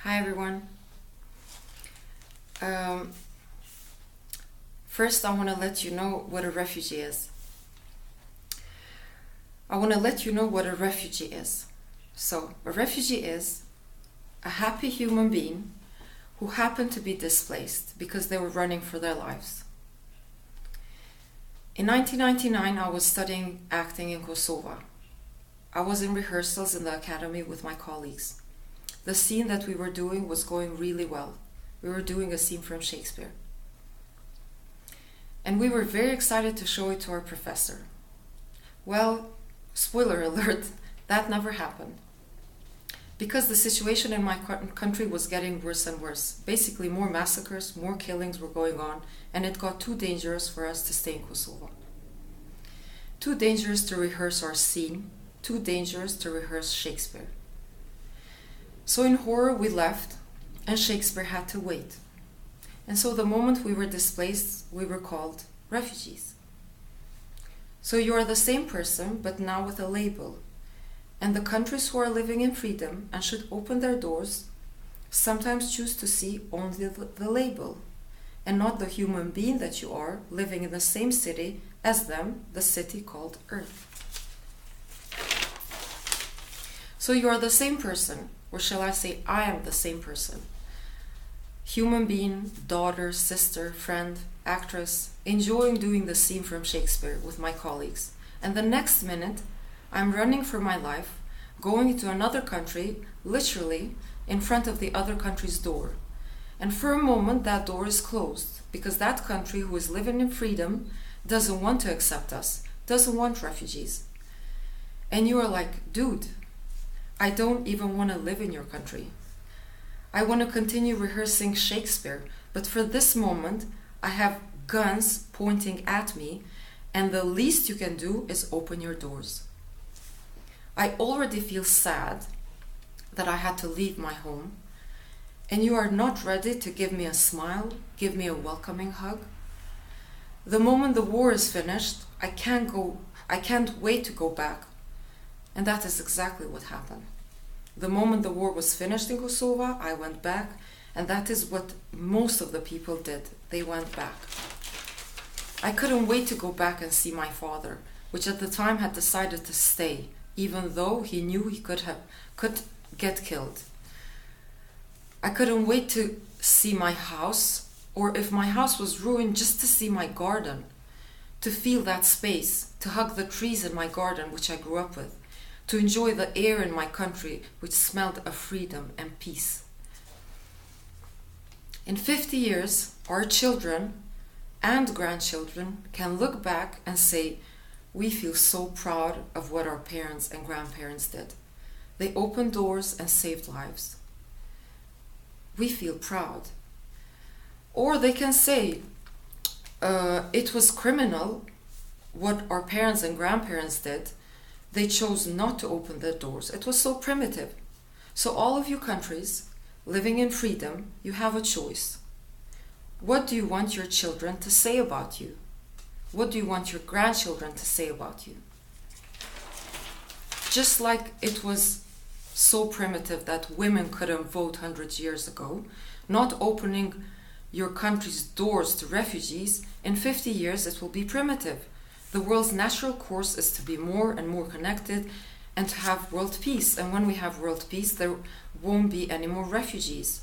Hi everyone. First I want to let you know what a refugee is. So, a refugee is a happy human being who happened to be displaced because they were running for their lives. In 1999, I was studying acting in Kosovo. I was in rehearsals in the academy with my colleagues. The scene that we were doing was going really well. We were doing a scene from Shakespeare. And we were very excited to show it to our professor. Well, spoiler alert, that never happened. Because the situation in my country was getting worse and worse. Basically, more massacres, more killings were going on, and it got too dangerous for us to stay in Kosovo. Too dangerous to rehearse our scene, too dangerous to rehearse Shakespeare. So in horror we left, and Shakespeare had to wait. And so the moment we were displaced, we were called refugees. So you are the same person, but now with a label. And the countries who are living in freedom and should open their doors sometimes choose to see only the label, and not the human being that you are, living in the same city as them, the city called Earth. So you are the same person, or shall I say, I am the same person. Human being, daughter, sister, friend, actress, enjoying doing the scene from Shakespeare with my colleagues. And the next minute, I'm running for my life, going into another country, literally in front of the other country's door. And for a moment, that door is closed, because that country who is living in freedom doesn't want to accept us, doesn't want refugees. And you are like, dude, I don't even want to live in your country. I want to continue rehearsing Shakespeare, but for this moment, I have guns pointing at me, and the least you can do is open your doors. I already feel sad that I had to leave my home, and you are not ready to give me a smile, give me a welcoming hug. The moment the war is finished, I can't wait to go back. And that is exactly what happened. The moment the war was finished in Kosovo, I went back, and that is what most of the people did. They went back. I couldn't wait to go back and see my father, which at the time had decided to stay, even though he knew he could get killed. I couldn't wait to see my house, or if my house was ruined, just to see my garden, to feel that space, to hug the trees in my garden, which I grew up with, to enjoy the air in my country, which smelled of freedom and peace. In 50 years, our children and grandchildren can look back and say, we feel so proud of what our parents and grandparents did. They opened doors and saved lives. We feel proud. Or they can say, it was criminal what our parents and grandparents did. They chose not to open their doors. It was so primitive. So all of you countries living in freedom, you have a choice. What do you want your children to say about you? What do you want your grandchildren to say about you? Just like it was so primitive that women couldn't vote hundreds of years ago, not opening your country's doors to refugees, in 50 years it will be primitive. The world's natural course is to be more and more connected and to have world peace. And when we have world peace, there won't be any more refugees.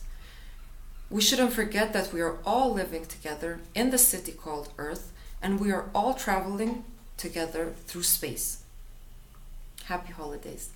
We shouldn't forget that we are all living together in the city called Earth, and we are all traveling together through space. Happy holidays.